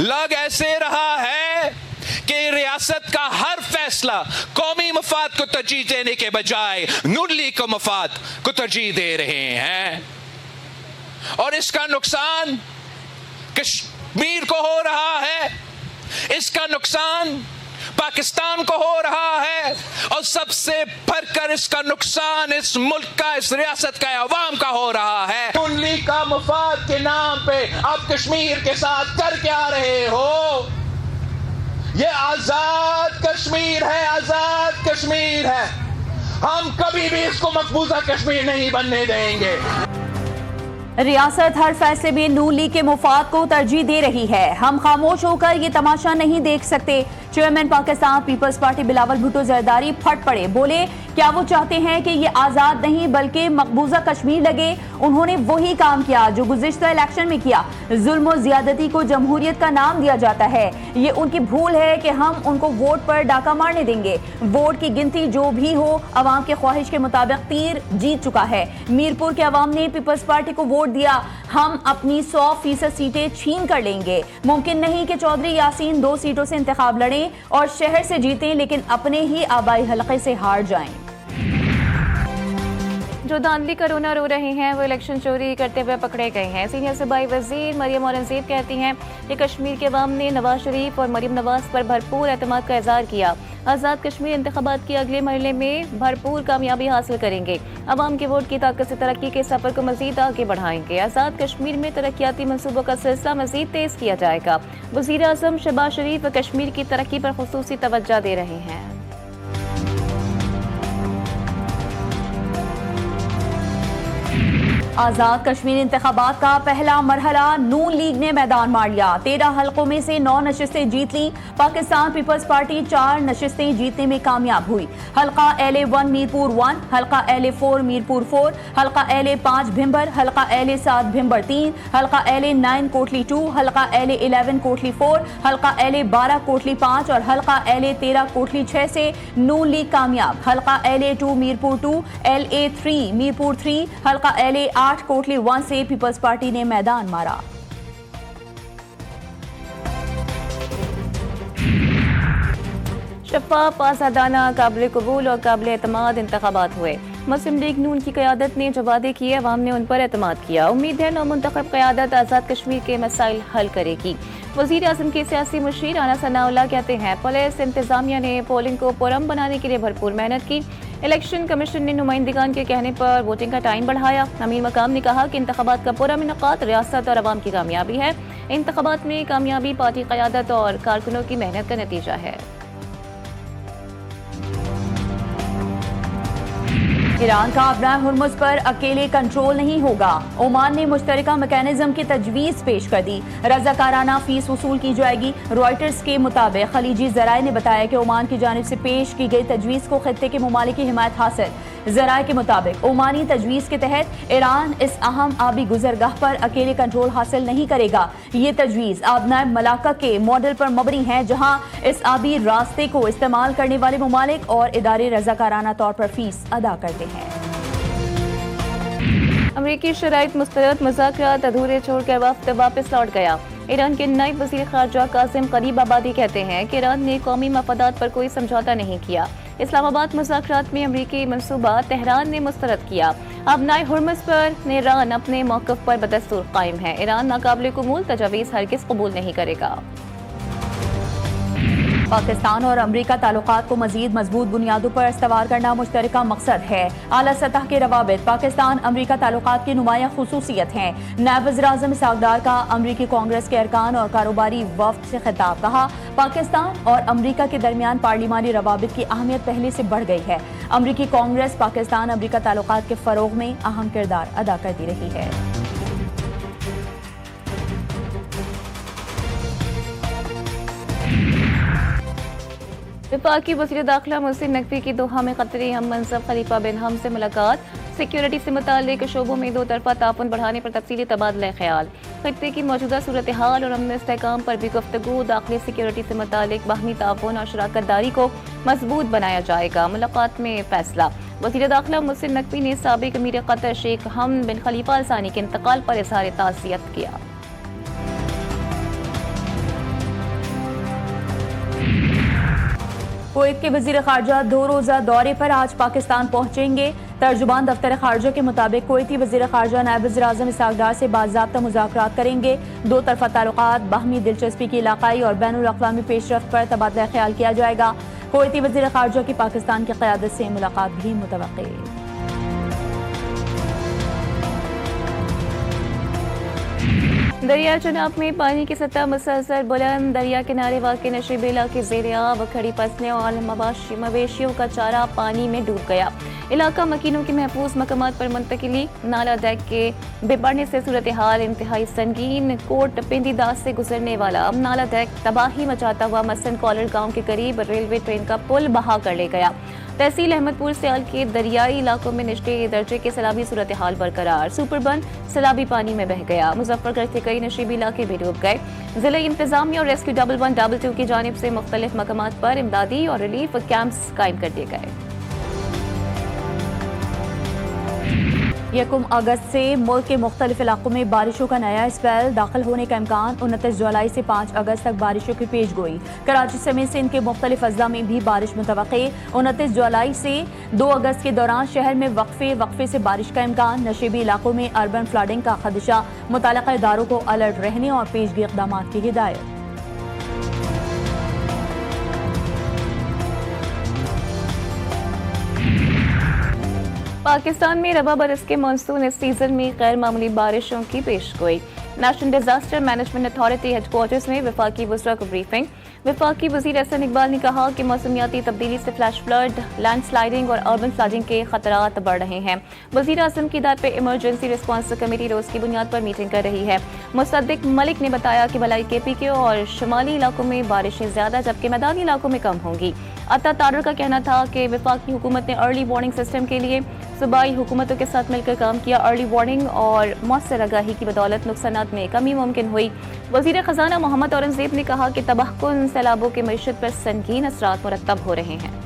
लग ऐसे रहा है कि रियासत का हर फैसला कौमी मफाद को तरजीह देने के बजाय नून लीग को मफाद को तरजीह दे रहे हैं, और इसका नुकसान कश्मीर को हो रहा है, इसका नुकसान पाकिस्तान को हो रहा है, और सबसे बढ़कर इसका नुकसान इस मुल्क का, इस रियासत का, अवाम का हो रहा है। नून लीग का मफाद के नाम पे आप कश्मीर के साथ कर क्या रहे हो? ये आजाद कश्मीर है, आजाद कश्मीर है। हम कभी भी इसको मकबूजा कश्मीर नहीं बनने देंगे। रियासत हर फैसले में नून लीग के मुफाद को तरजीह दे रही है। हम खामोश होकर ये तमाशा नहीं देख सकते। Chairman Pakistan Peoples Party Bilawal Bhutto Zardari फट पड़े, बोले क्या वो चाहते हैं कि ये आजाद नहीं बल्कि मकबूजा कश्मीर लगे? उन्होंने वही काम किया जो गुज़िश्ता इलेक्शन में किया। जुल्म और ज्यादती को जमहूरियत का नाम दिया जाता है। ये उनकी भूल है कि हम उनको वोट पर डाका मारने देंगे। वोट की गिनती जो भी हो, अवाम के ख्वाहिश के मुताबिक तीर जीत चुका है। मीरपुर के अवाम ने पीपल्स पार्टी को वोट दिया। हम अपनी 100% सीटें छीन कर लेंगे। मुमकिन नहीं कि चौधरी यासीन 2 सीटों से इंतखाब लड़ें और शहर से जीतें, लेकिन अपने ही आबाई हलके से हार जाएं। जो धांधली करोना रो रहे हैं वो इलेक्शन चोरी करते हुए पकड़े गए हैं। सीनियर सूबाई वजीर मरियम औरंगजेब कहती हैं कि कश्मीर के अवाम ने नवाज शरीफ और मरियम नवाज पर भरपूर एतमाद का इज़हार किया। आज़ाद कश्मीर इंतखाबात के अगले मरहले में भरपूर कामयाबी हासिल करेंगे। अवाम के वोट की ताकत से तरक्की के सफर को मजीद आगे बढ़ाएंगे। आज़ाद कश्मीर में तरक्याती मनसूबों का सिलसिला मजीद तेज किया जाएगा। वज़ीर आज़म शहबाज शरीफ कश्मीर की तरक्की पर खुसूसी तवज्जो दे रहे हैं। आजाद कश्मीर इंतखाबात का पहला मरहला नून लीग ने मैदान मार लिया। 13 हलकों में से 9 नशिस्तें जीत ली। पाकिस्तान पीपल्स पार्टी 4 नशिस्तें जीतने में कामयाब हुई। हलका LA1 मीरपुर 1, हलका LA4 मीरपुर 4, हलका LA5 भिंबर, हलका LA7 भिंबर 3, हलका LA9 कोटली 2, हलका LA11 कोटली 4, हलका LA12 कोटली 5 और हलका LA13 कोटली 6 से नून लीग कामयाब। हलका LA2 मीरपुर 2, LA3 मीरपुर 3, हलका LA8 कोटली 1 से पीपल्स पार्टी ने मैदान मारा। शफाफ, आज़ादाना, काबिल कबूल और काबिल एतमाद इंतखाबात हुए। मुस्लिम लीग नून की क़यादत ने जो वादे किए अवाम ने उन पर एतमाद किया। उम्मीद है नौमुंतखब क़यादत आज़ाद कश्मीर के मसाइल हल करेगी। वज़ीर आज़म के सियासी मुशीर राना सनाउल्लाह कहते हैं पुलिस इंतज़ामिया ने पोलिंग को पुरअमन बनाने के लिए भरपूर मेहनत की। इलेक्शन कमीशन ने नुमाइंदगान के कहने पर वोटिंग का टाइम बढ़ाया। अमीर मकाम ने कहा कि इंतखाबात का पुरअमन इनेकाद रियासत और अवाम की कामयाबी है। इंतखाबात में कामयाबी पार्टी क़यादत और कारकुनों की मेहनत का नतीजा है। ईरान का अपना हुर्मुज़ पर अकेले कंट्रोल नहीं होगा। ओमान ने मुश्तरका मैकेनिज्म की तजवीज़ पेश कर दी। रज़ाकाराना फीस वसूल की जाएगी। रॉयटर्स के मुताबिक खलीजी ज़राए ने बताया कि ओमान की जानिब से पेश की गई तजवीज़ को खित्ते के ममालिक की हिमायत हासिल। ज़राए के मुताबिक ओमानी तजवीज़ के तहत ईरान इस अहम आबी गुजरगाह पर अकेले कंट्रोल हासिल नहीं करेगा। ये तजवीज़ आबनाए मलाका के मॉडल पर मबनी है, जहाँ इस आबी रास्ते को इस्तेमाल करने वाले ममालिक और इदारे रज़ाकाराना तौर पर फीस अदा करते हैं। अमरीकी शराइत मुस्तरद मुज़ाकरात अधूरे छोड़कर वफ्द वापस लौट गया। ईरान के नायब वज़ीर ख़ारजा कासिम गरीब आबादी कहते हैं कि ईरान ने कौमी मफादात पर कोई समझौता नहीं किया। इस्लामाबाद मुज़ाकरात में अमरीकी मनसूबा तेहरान ने मुस्तरद किया। अब नाए हुर्मुज़ पर ईरान अपने मौक़िफ़ पर बदस्तूर कायम है। ईरान नाकाबिल कबूल तजावीज़ हरगिज़ कबूल नहीं करेगा। पाकिस्तान और अमरीका ताल्लुकात को मजीद मजबूत बुनियादों पर इस्तवार करना मुश्तरका मकसद है। आला सतह के रवाबित पाकिस्तान अमरीका ताल्लुकात की नुमाया खुसूसियत हैं। नायब वज़ीर आज़म इसहाक़ डार का अमरीकी कांग्रेस के अरकान और कारोबारी वफ्द से खिताब। कहा पाकिस्तान और अमरीका के दरमियान पार्लिमानी रवाबित की अहमियत पहले से बढ़ गई है। अमरीकी कांग्रेस पाकिस्तान अमरीका ताल्लुकात के फ़रोग़ में अहम किरदार अदा करती रही है। वफाकी वज़ीर दाखिला मोहसिन नकवी की दोहा में क़तरी हम मनसब खलीफा बिन हम से मुलाकात। सिक्योरिटी से मुताल्लिक़ शोबों में 2 तरफ़ा ताउन बढ़ाने पर तफसीली तबादला ख्याल। खित्ते की मौजूदा सूरत हाल और अमन इस्तेहकाम पर भी गुफ्तगू। दाखिली सिक्योरिटी से मुताल्लिक़ बाहमी ताउन और शराकत दारी को मजबूत बनाया जाएगा। मुलाकात में फैसला। वज़ीर दाखिला मोहसिन नकवी ने साबिक़ अमीर क़तर शेख हमद बिन खलीफा अल सानी के इंतकाल पर इज़हार ताज़ियत किया। कुवैत के वजीर खारजा 2 रोज़ा दौरे पर आज पाकिस्तान पहुंचेंगे। तर्जुमान दफ्तर खारजा के मुताबिक कुवैती वजीर खारजा नायब वज़ीर आज़म इसहाक डार से बाज़ाब्ता मुज़ाकरात करेंगे। दो तरफ़ा ताल्लुकात, बाहमी दिलचस्पी की इलाकाई और बैनुल अक़वामी पेशरफ्त पर तबादला ख्याल किया जाएगा। कुवैती वजीर खारजा की पाकिस्तान की क़यादत से मुलाकात भी मुतवक्किल। दरिया चनाब में पानी की सतह मुसलसल बुलंद। दरिया किनारे वाक़ नशीब इलाके ज़ेर-ए-आब, खड़ी फसलें और मवेशियों का चारा पानी में डूब गया। इलाका मकीनों के महफूज मकामात पर मुंतकिली। नाला डेक के बिगड़ने से सूरत हाल इंतहाई संगीन। कोट पिंदीदास से गुजरने वाला नाला डेक तबाही मचाता हुआ मसन कॉलर गाँव के करीब रेलवे ट्रेन का पुल बहा कर ले गया। तहसील अहमदपुर सियाल के दरियाई इलाकों में निचले दर्जे के सैलाबी सूरत हाल बरकरार। सुपरबन सैलाबी पानी में बह गया। मुजफ्फरगढ़ के कई नशीबी इलाके भी डूब गए। जिला इंतजामिया और रेस्क्यू 1112 की जानिब से मुख्तलिफ मकामात पर इमदादी और रिलीफ कैंप्स कायम कर दिए गए। 1 अगस्त से मुल्क के मुख्तलिफ इलाकों में बारिशों का नया स्पेल दाखिल होने का इम्कान। 29 जुलाई से 5 अगस्त तक बारिशों की पेशगोई। कराची समेत सिंध के मुख्तलिफ अजला में भी बारिश मुतवक्की। 29 जुलाई से 2 अगस्त के दौरान शहर में वक्फे से बारिश का इम्कान। नशीबी इलाकों में अर्बन फ्लडिंग का खदशा। मुतल्लिक़ा इदारों को अलर्ट रहने और पेशगी इक़दाम की हिदायत। पाकिस्तान में रबा बरस के मानसून इस सीजन में गैर मामूली बारिशों की पेशगोई। National disaster management authority headquarters में वफाकी वज़रा को ब्रीफिंग। वफाकी वज़ीर एहसन इकबाल ने कहा कि मौसमियाती तब्दीली से फ्लैश फ्लड, लैंड स्लाइडिंग और अर्बन फ्लडिंग के खतरात बढ़ रहे हैं। वज़ीर आज़म की हिदायत पर इमरजेंसी रिस्पांस कमेटी रोज की बुनियाद पर मीटिंग कर रही है। मुसद्दिक मलिक ने बताया कि मलाई KPK और शुमाली इलाकों में बारिशें ज्यादा जबकि मैदानी इलाकों में कम होंगी। अता तारर का कहना था कि वफाकी हुकूमत ने अर्ली वार्निंग सिस्टम के लिए सूबाई हुकूमतों के साथ मिलकर काम किया। अर्ली वार्निंग और मौसर आगाही की बदौलत नुकसानात में कमी मुमकिन हुई। वज़ीर ख़जाना मोहम्मद औरंगज़ेब ने कहा कि तबाहकुन सैलाबों के मईशत पर संगीन असरात मुरतब हो रहे हैं।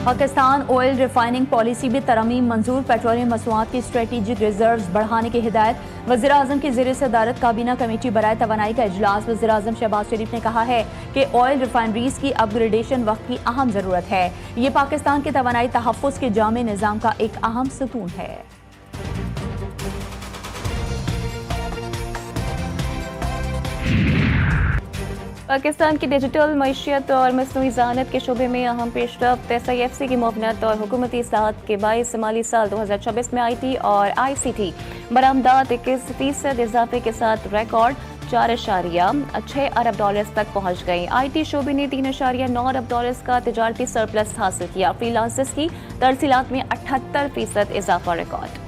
पाकिस्तान ऑयल रिफाइनिंग पॉलिसी में तरमीम मंजूर। पेट्रोलियम मसनूआत की स्ट्रेटेजिक रिजर्व्स बढ़ाने की हिदायत। वज़ीर आज़म की ज़ेर सदारत काबीना कमेटी बराए तवानाई का इजलास। वज़ीर आज़म शहबाज शरीफ ने कहा है कि ऑयल रिफाइनरीज की अपग्रेडेशन वक्त की अहम ज़रूरत है। ये पाकिस्तान के तवानाई तहफ़्फ़ुज़ के जामे निज़ाम का एक अहम सतून है। पाकिस्तान की डिजिटल मईशियत और मसनूई ज़हानत के शोबे में अहम पेशरफ्त। SIFC की मुआवनत और हुकूमती इस्लाहात के बाइस माली साल 2024 में IT और ICT बरामदात 21% इजाफे के साथ रिकॉर्ड $4.6 अरब तक पहुँच गई। IT शोबे ने $3.9 अरब का तिजारती सरप्लस हासिल किया। फ्रीलांसर्स की तरसीलात में 78% इजाफा रिकॉर्ड।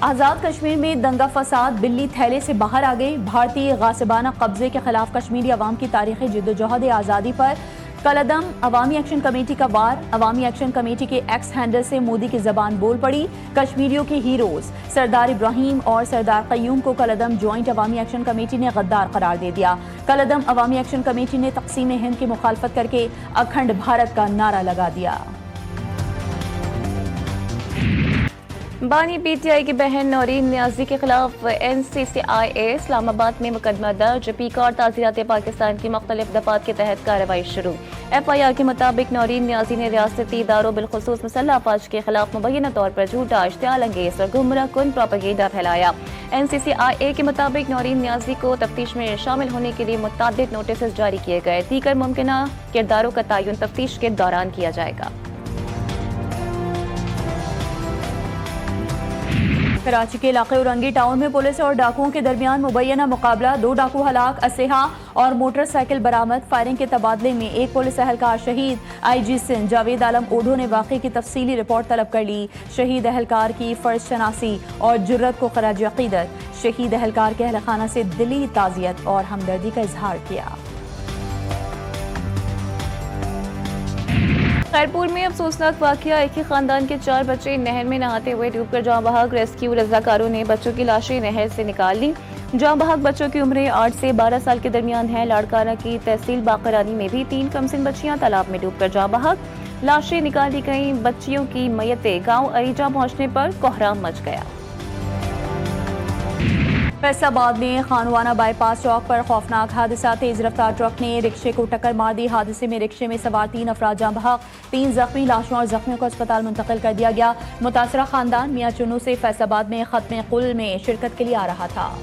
आज़ाद कश्मीर में दंगा फसाद, बिल्ली थैले से बाहर आ गई। भारतीय गासिबाना कब्जे के खिलाफ कश्मीरी अवाम की तारीखी जिद्दोजहद आज़ादी पर कलदम। अवामी एक्शन कमेटी का वार। अवामी एक्शन कमेटी के एक्स हैंडल से मोदी की जबान बोल पड़ी। कश्मीरियों के हीरोज सरदार इब्राहिम और सरदार कयूम को कलदम ज्वाइंट अवामी एक्शन कमेटी ने गद्दार करार दे दिया। कलदम अवामी एक्शन कमेटी ने तकसीम हिंद की मुखालफत करके अखंड भारत का नारा लगा दिया। बानी PTI की बहन नौरीन नियाजी के खिलाफ NCCIA इस्लामाबाद में मुकदमा दर्ज। पीका और ताज़ीरात पाकिस्तान की मुख्तलिफ दफात के तहत कार्रवाई शुरू। FIR के मुताबिक नौरीन नियाजी ने रियासती इदारों बिलखुसूस मुसल्लह अफवाज के खिलाफ मुबैना तौर पर झूठा, इश्तियाल अंगेज और गुमराह कुन प्रोपेगेंडा फैलाया। NCCIA के मुताबिक नौरीन नियाजी को तफ्तीश में शामिल होने के लिए मुतअद्दिद नोटिस जारी किए गए। दीगर मुमकिना किरदारों का तयन तफ्तीश के दौरान किया जाएगा। कराची के इलाके औरंगी टाउन में पुलिस और डाकुओं के दरमियान मुबैना मुकाबला। 2 डाकू हलाक, असलहा और मोटरसाइकिल बरामद। फायरिंग के तबादले में एक पुलिस अहलकार शहीद। IG सिंध जावेद आलम ओढो ने वाक़े की तफसीली रिपोर्ट तलब कर ली। शहीद अहलकार की फर्ज शनासी और जुर्रत को खराज अक़ीदत। शहीद अहलकार के अहल खाना से दिली ताज़ियत और हमदर्दी का इजहार किया। खैरपुर में अफसोसनाक वाकया। एक ही खानदान के 4 बच्चे नहर में नहाते हुए डूबकर जाँ बहक। रेस्क्यू रजाकारों ने बच्चों की लाशें नहर से निकाल ली। जाँ बहक बच्चों की उम्रें 8 से 12 साल के दरमियान है। लाड़काना की तहसील बाकरानी में भी 3 कमसिन बच्चियां तालाब में डूबकर जाँ बहक। लाशें निकाली गईं। बच्चियों की मयतें गांव अरीजा पहुंचने पर कोहराम मच गया। फैसलाबाद में खानवाना बाईपास चौक पर खौफनाक हादसा। तेज रफ्तार ट्रक ने रिक्शे को टक्कर मार दी। हादसे में रिक्शे में सवार 3 अफराद जाँ बहक, 3 जख्मी। लाशों और जख्मियों को अस्पताल मुंतकिल कर दिया गया। मुतासरा खानदान मियाँ चुन्नू से फैसलाबाद में खत्म कुल में शिरकत के लिए आ रहा था।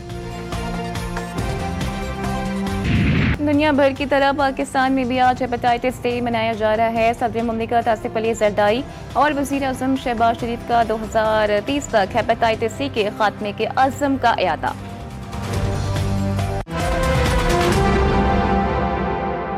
दुनिया भर की तरह पाकिस्तान में भी आज हेपेटाइटिस डे मनाया जा रहा है। सदर मुमलिकत आसिफ अली जरदारी और वज़ीर आज़म शहबाज शरीफ का 2030 तक हेपेटाइटिस सी के खात्मे के अज़्म का इरादा।